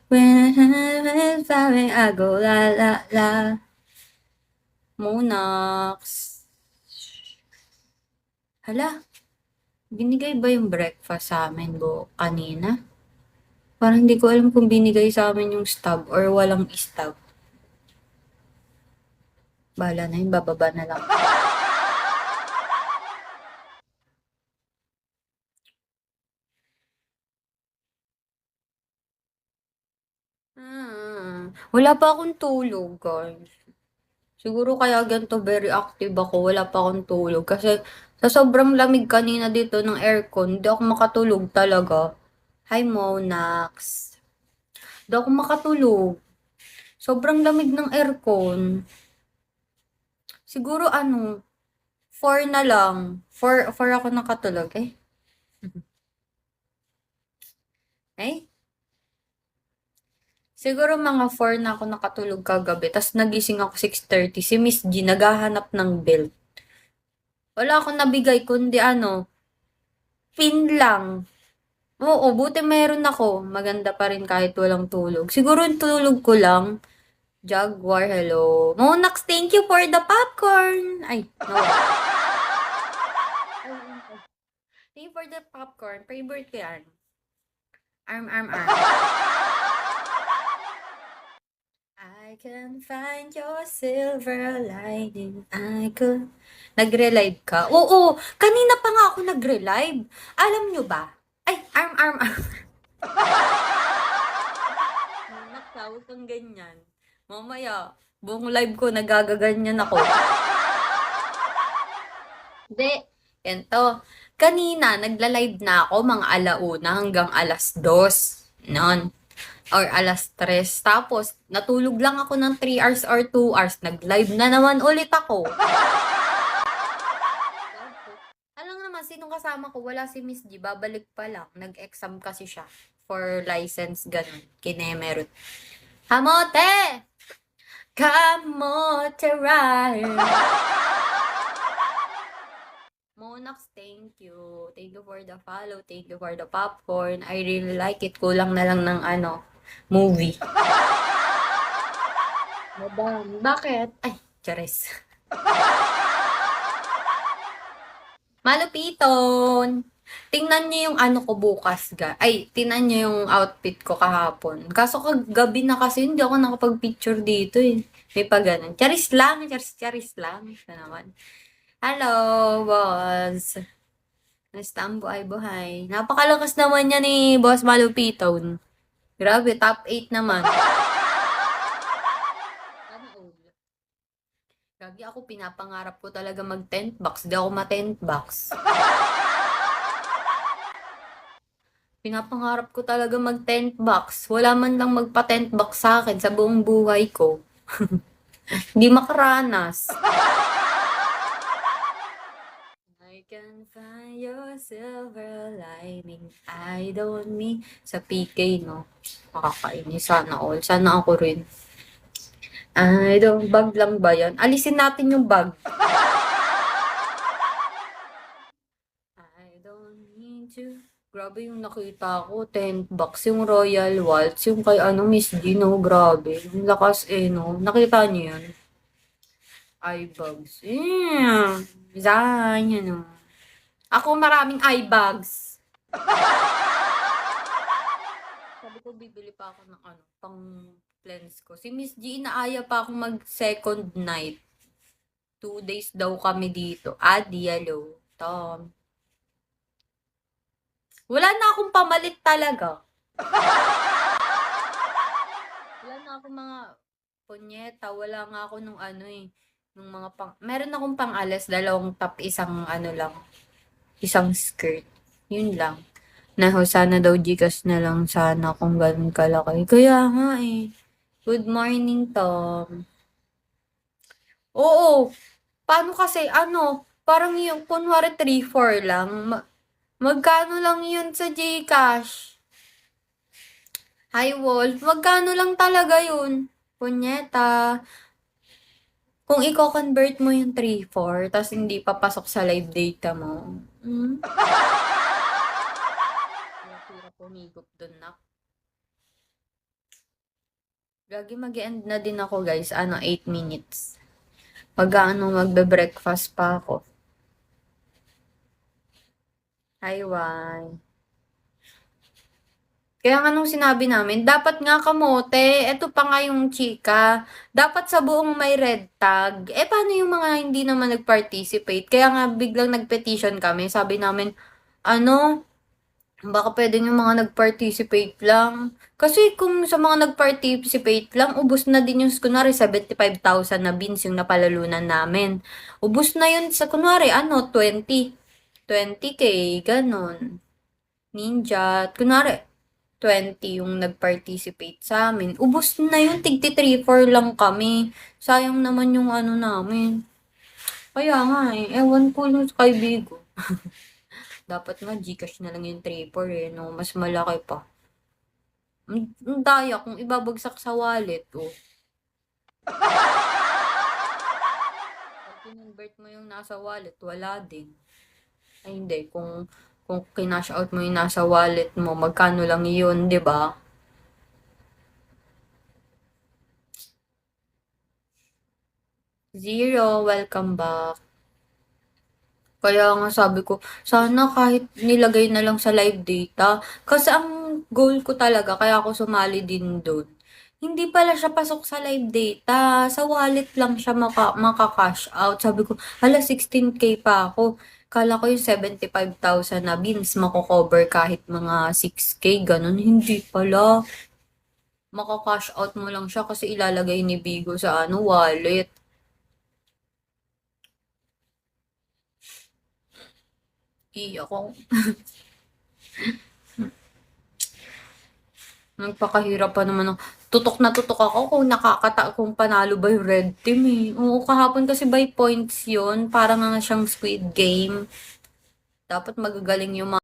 When sabi ako la la la. Monax. Hala, binigay ba yung breakfast sa amin kanina? Parang hindi ko alam kung binigay sa amin yung stab or walang stab. Bahala na yun, bababa na lang. Wala pa akong tulog, guys. Siguro kaya ganito very active ako, wala pa akong tulog. Kasi sa sobrang lamig kanina dito ng aircon, hindi ako makatulog talaga. Hi, Monax. Hindi ako makatulog. Sobrang lamig ng aircon. Siguro 4 na lang. 4 ako nakatulog eh. Eh? Siguro mga 4 na ako nakatulog kagabi. Tapos nagising ako 6:30. Si Miss G naghahanap ng belt. Wala akong nabigay kundi pin lang. Oo, buti meron ako. Maganda pa rin kahit walang tulog. Siguro yung tulog ko lang. Jaguar, hello. Monax, thank you for the popcorn. Ay, no. Thank you for the popcorn. Favorite ko yan. Arm, arm, arm. I can find your silver lining. I could... Nagre-live ka? Oo, kanina pa nga ako nagre-live. Alam nyo ba? Ay, arm, arm, arm. Nakaw kang ganyan. Mamaya, buong live ko, nagagaganyan ako. Hindi. Ganito. Kanina, nagla-live na ako mga alauna hanggang 2:00. Noon. Or 3:00. Tapos, natulog lang ako ng 3 hours or 2 hours. Nag-live na naman ulit ako. Alam naman, sinong kasama ko? Wala si Miss G. Babalik pa lang. Nag-exam kasi siya. For license, ganun. Kinemerot. Hamote! Kamote ride! Monax, thank you. Thank you for the follow. Thank you for the popcorn. I really like it. Kulang na lang ng movie. Madam, bakit? Ay, charis. Malupiton! Tingnan niyo yung ko bukas, Ay, tingnan niyo yung outfit ko kahapon. Kaso kagabi na kasi hindi ako nakapag-picture dito eh. May pa ganun. Charis lang, charis lang. Ito naman. Hello, boss. Basta ang buhay-buhay. Napakalakas naman niya ni Boss Malupiton. Grabe, top 8 naman. Sana all. Gagi ako, pinapangarap ko talaga mag-tent box. Di ako ma-tent box. Pinapangarap ko talaga mag-tent box. Wala man lang magpa-tent box sa akin sa buong buhay ko. Hindi makaranas. I can find your silver lining. I don't mean sa PK, no? Makakainis. Sana all. Sana ako rin. I don't, bag lang ba yan? Alisin natin yung bag. I don't need to. Grabe yung nakita ko. 10 bucks yung Royal Waltz. Yung kay Miss Gino. Grabe. Yung lakas no. Nakita niyo yun? Eye bags. Yeah. Design, Ako maraming eye bags. Sabi ko, bibili pa ako ng pang plans ko. Si Miss G, inaaya pa akong mag second night. 2 days daw kami dito. Adi, hello. Tom. Wala na akong pamalit talaga. Wala na akong mga punyeta. Wala nga ako nung nung mga meron akong pang-alas, 2 top, isang lang. Isang skirt. Yun lang. Sana daw Gcash na lang sana kung ganun kalaki. Kaya nga eh. Good morning, Tom. Oo. Paano kasi, parang yung, kunwari 3-4 lang. Magkano lang yun sa Gcash? Hi, Wolf. Magkano lang talaga yun? Punyeta. Kung i-convert mo yung 3-4, tas hindi papasok sa live data mo. Hirap humigop dun na. Gagi mag-end na din ako guys. 8 minutes. Magbe-breakfast pa ako. Hi, Wai. Kaya nga nung sinabi namin, dapat nga kamote, eto pa nga yung chika, dapat sa buong may red tag. Paano yung mga hindi naman nag-participate? Kaya nga biglang nag-petition kami, sabi namin, ano, baka pwede yung mga nag-participate lang. Kasi kung sa mga nag-participate lang, ubus na din yung, kunwari, 75,000 na beans yung napalalunan namin. Ubus na yun sa, kunwari, 20k, ganon. Ninja, kunwari, 20 yung nag-participate sa amin. Ubos na yun, tigti 3-4 lang kami. Sayang naman yung namin. Kaya nga ewan ko yung kay Bigo. Dapat nga Gcash na lang yung 3-4 no? Mas malaki pa. Ang daya kung ibabagsak sa wallet, oh. Pag kinonvert mo yung nasa wallet, wala din. Ay hindi, kung kinash out mo yung nasa wallet mo, magkano lang yun, di ba? Zero, welcome back. Kaya nga sabi ko, sana kahit nilagay na lang sa live data. Kasi ang goal ko talaga, kaya ako sumali din doon. Hindi pala siya pasok sa live data. Sa wallet lang siya maka-cash out. Sabi ko, hala 16k pa ako. Kala ko yung 75,000 na beans mako-cover kahit mga 6k, ganun. Hindi pala. Maka-cash out mo lang siya kasi ilalagay ni Bigo sa wallet. Ako. Nagpakahirap pa naman ng tutok na tutok ako kung panalo ba yung red team eh. Oo, kahapon kasi by points yun. Parang nga siyang Squid Game. Dapat magagaling yung mga